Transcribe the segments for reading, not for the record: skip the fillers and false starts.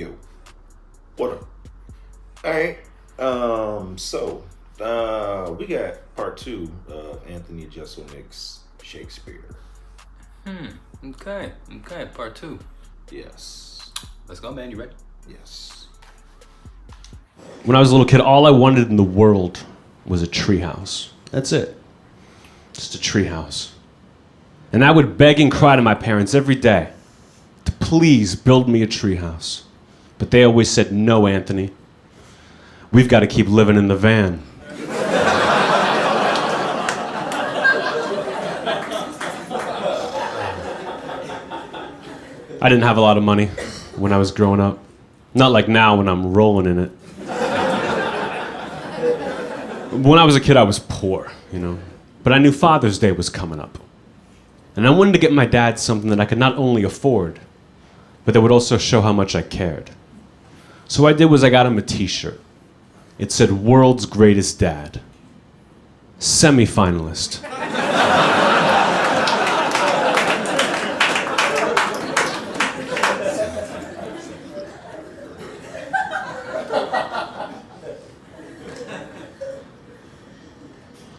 Yo, what up? All right. We got part two of Anthony Jeselnik's Shakespeare. Okay, part two. Yes. Let's go, man. You ready? Yes. When I was a little kid, all I wanted in the world was a treehouse. That's it. Just a treehouse. And I would beg and cry to my parents every day to please build me a treehouse. But they always said, no, Anthony. We've got to keep living in the van. I didn't have a lot of money when I was growing up. Not like now when I'm rolling in it. When I was a kid, I was poor, But I knew Father's Day was coming up. And I wanted to get my dad something that I could not only afford, but that would also show how much I cared. So what I did was I got him a t-shirt. It said, World's Greatest Dad. Semi-finalist.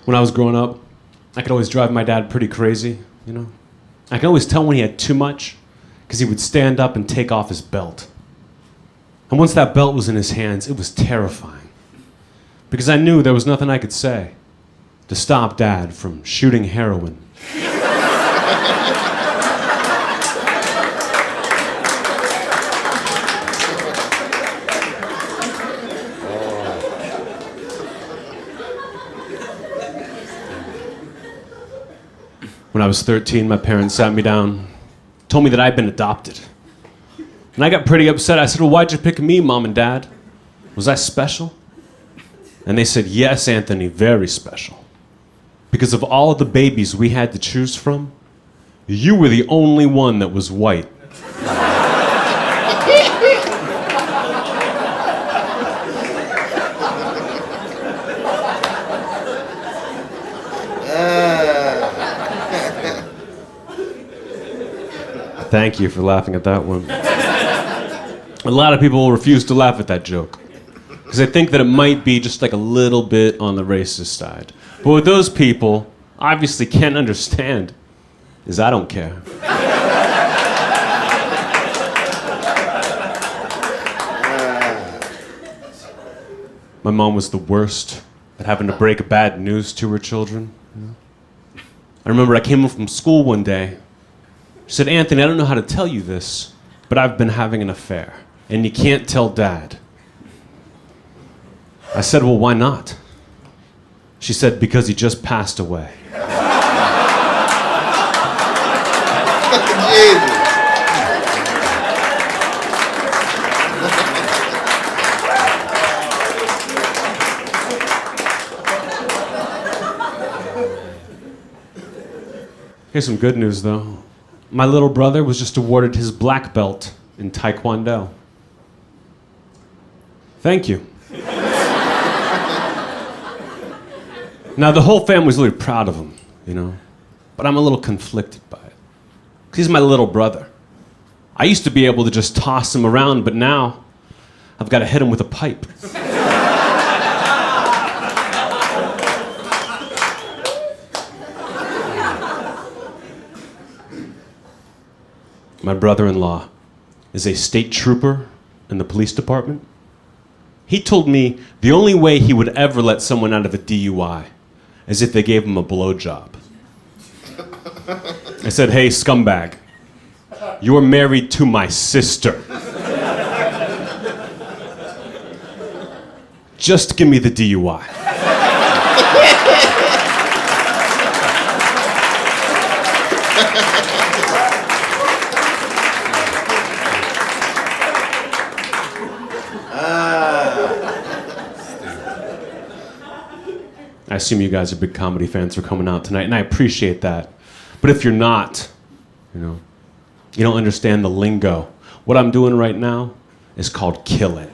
When I was growing up, I could always drive my dad pretty crazy, I could always tell when he had too much, because he would stand up and take off his belt. And once that belt was in his hands, it was terrifying. Because I knew there was nothing I could say to stop Dad from shooting heroin. When I was 13, my parents sat me down, told me that I'd been adopted. And I got pretty upset. I said, well, why'd you pick me, Mom and Dad? Was I special? And they said, yes, Anthony, very special. Because of all of the babies we had to choose from, you were the only one that was white. Thank you for laughing at that one. A lot of people will refuse to laugh at that joke because they think that it might be just like a little bit on the racist side. But what those people obviously can't understand is I don't care. My mom was the worst at having to break bad news to her children. I remember I came home from school one day. She said, Anthony, I don't know how to tell you this, but I've been having an affair, and you can't tell Dad. I said, well, why not? She said, because he just passed away. Here's some good news, though. My little brother was just awarded his black belt in Taekwondo. Thank you. Now, the whole family's really proud of him, But I'm a little conflicted by it. 'Cause he's my little brother. I used to be able to just toss him around, but now I've got to hit him with a pipe. My brother-in-law is a state trooper in the police department. He told me the only way he would ever let someone out of a DUI is if they gave him a blowjob. I said, hey, scumbag, you're married to my sister. Just give me the DUI. I assume you guys are big comedy fans for coming out tonight, and I appreciate that. But if you're not, you don't understand the lingo. What I'm doing right now is called kill it.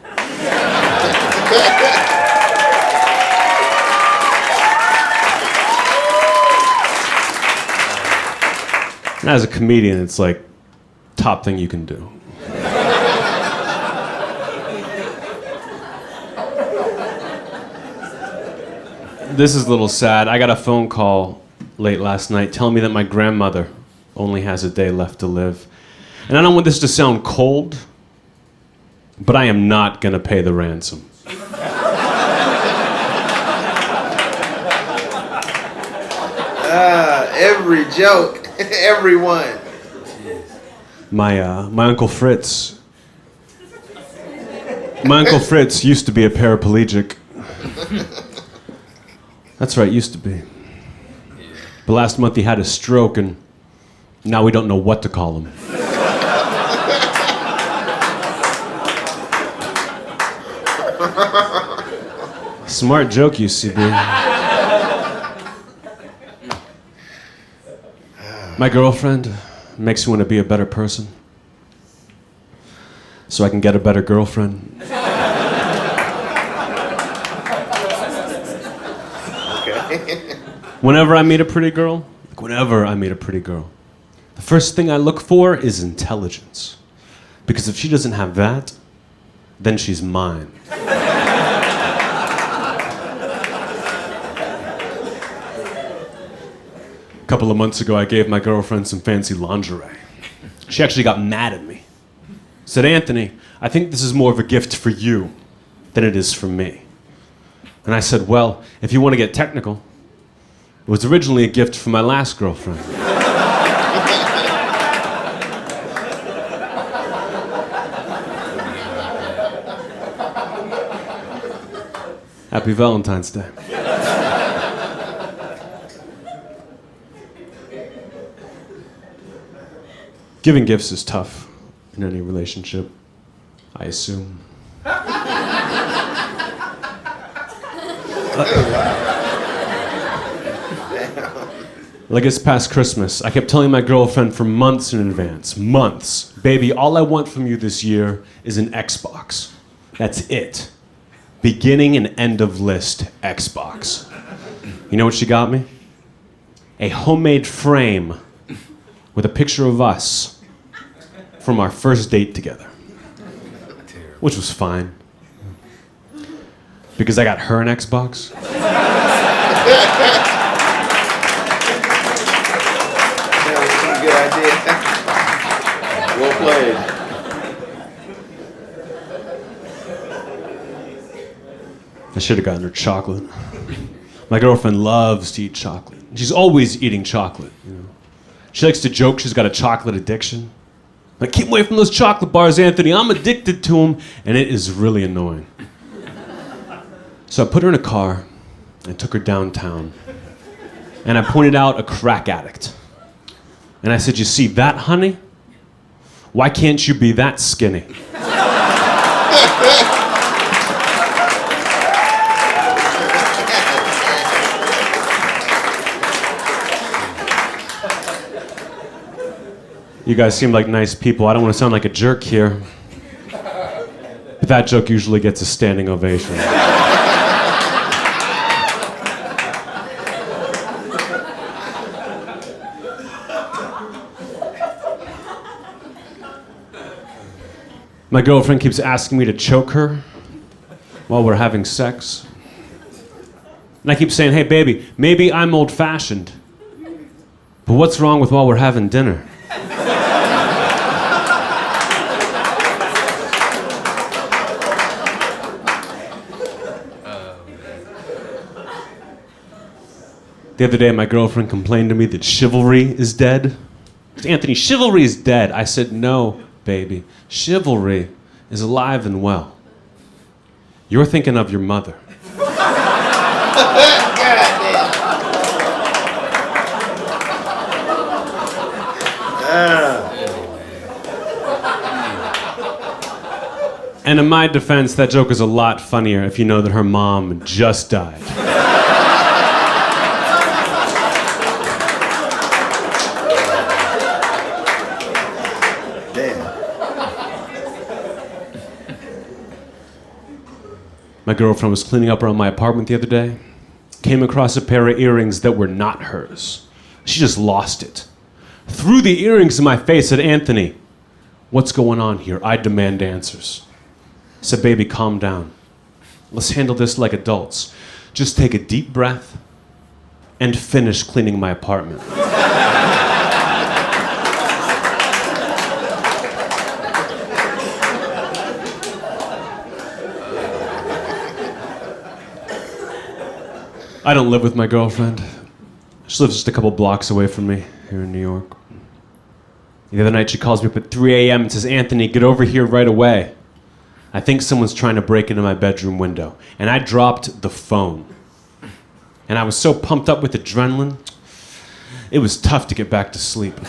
And as a comedian, it's like top thing you can do. This is a little sad. I got a phone call late last night telling me that my grandmother only has a day left to live. And I don't want this to sound cold, but I am not going to pay the ransom. Every joke, everyone. My Uncle Fritz. My Uncle Fritz used to be a paraplegic. That's right, used to be. But last month he had a stroke, and now we don't know what to call him. Smart joke, UCB. My girlfriend makes me want to be a better person, so I can get a better girlfriend. Okay. Whenever I meet a pretty girl, the first thing I look for is intelligence. Because if she doesn't have that, then she's mine. A couple of months ago, I gave my girlfriend some fancy lingerie. She actually got mad at me. Said, Anthony, I think this is more of a gift for you than it is for me. And I said, well, if you want to get technical, it was originally a gift for my last girlfriend. Happy Valentine's Day. Giving gifts is tough in any relationship, I assume. Like this past Christmas, I kept telling my girlfriend for months in advance, months, baby, all I want from you this year is an Xbox. That's it. Beginning and end of list Xbox. You know what she got me? A homemade frame with a picture of us from our first date together. Which was fine. Because I got her an Xbox. That was a good idea. Well played. I should have gotten her chocolate. My girlfriend loves to eat chocolate. She's always eating chocolate, you know. She likes to joke she's got a chocolate addiction. Like, keep away from those chocolate bars, Anthony. I'm addicted to them, and it is really annoying. So I put her in a car and took her downtown. And I pointed out a crack addict. And I said, you see that, honey? Why can't you be that skinny? You guys seem like nice people. I don't want to sound like a jerk here. But that joke usually gets a standing ovation. My girlfriend keeps asking me to choke her while we're having sex. And I keep saying, hey, baby, maybe I'm old-fashioned. But what's wrong with while we're having dinner? The other day, my girlfriend complained to me that chivalry is dead. Anthony, chivalry is dead. I said, no, baby. Chivalry is alive and well. You're thinking of your mother. And in my defense, that joke is a lot funnier if you know that her mom just died. My girlfriend was cleaning up around my apartment the other day, came across a pair of earrings that were not hers. She just lost it. Threw the earrings in my face, said, Anthony, what's going on here? I demand answers. I said, baby, calm down. Let's handle this like adults. just take a deep breath and finish cleaning my apartment. I don't live with my girlfriend. She lives just a couple blocks away from me here in New York. The other night she calls me up at 3 a.m. and says, "Anthony, get over here right away. I think someone's trying to break into my bedroom window." And I dropped the phone. And I was so pumped up with adrenaline, it was tough to get back to sleep.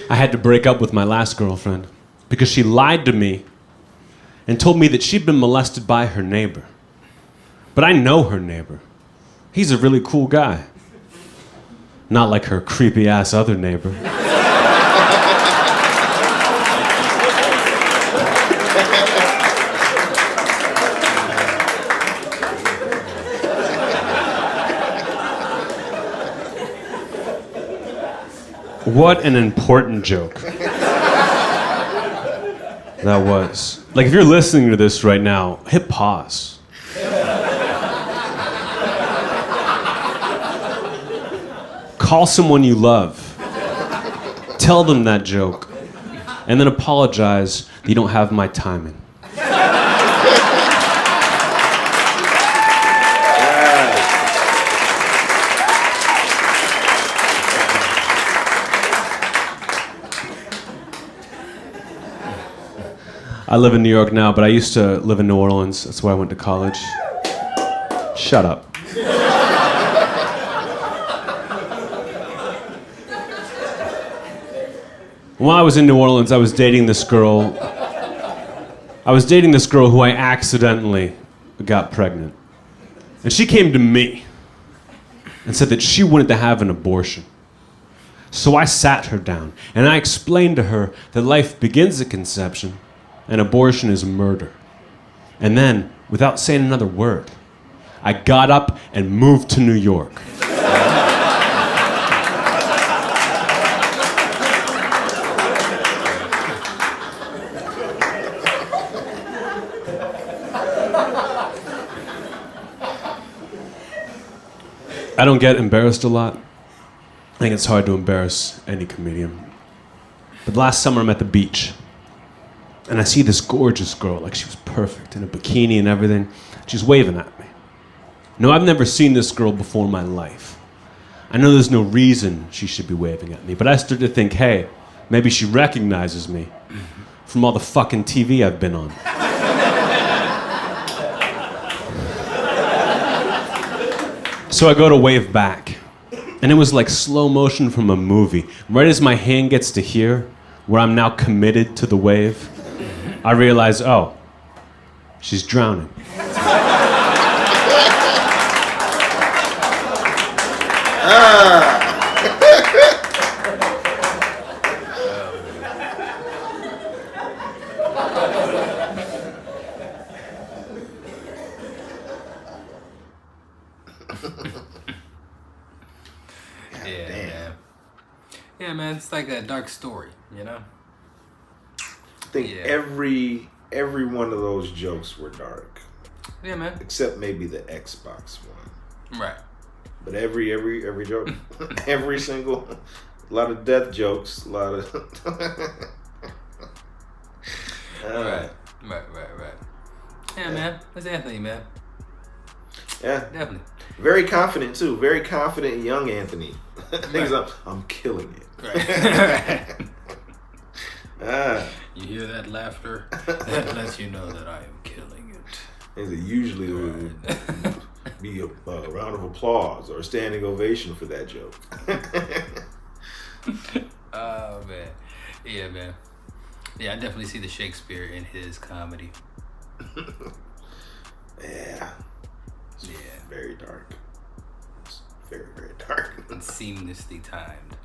I had to break up with my last girlfriend because she lied to me and told me that she'd been molested by her neighbor. But I know her neighbor. He's a really cool guy. Not like her creepy-ass other neighbor. What an important joke that was. Like, if you're listening to this right now, hit pause. Call someone you love. Tell them that joke. And then apologize that you don't have my timing. I live in New York now, but I used to live in New Orleans. That's where I went to college. Shut up. While I was in New Orleans, I was dating this girl. Who I accidentally got pregnant. And she came to me and said that she wanted to have an abortion. So I sat her down and I explained to her that life begins at conception and abortion is murder. And then, without saying another word, I got up and moved to New York. I don't get embarrassed a lot. I think it's hard to embarrass any comedian. But last summer I'm at the beach. And I see this gorgeous girl, like she was perfect, in a bikini and everything. She's waving at me. No, I've never seen this girl before in my life. I know there's no reason she should be waving at me, but I started to think, hey, maybe she recognizes me from all the fucking TV I've been on. So I go to wave back, and it was like slow motion from a movie. Right as my hand gets to here, where I'm now committed to the wave, I realize, oh, she's drowning. Yeah, man. Yeah, man, it's like a dark story, you know? I think every one of those jokes were dark. Yeah, man. Except maybe the Xbox one. Right. But every joke, every single, a lot of death jokes, a lot of. Right. Yeah, man. That's Anthony, man. Yeah. Definitely. Very confident too. Very confident young Anthony. Things Right. I'm killing it. Right. You hear that laughter? That lets you know that I am killing it. And usually would be a round of applause or a standing ovation for that joke. Oh, man. Yeah, man. Yeah, I definitely see the Shakespeare in his comedy. Yeah. It's very dark. It's very, very dark. And seamlessly timed.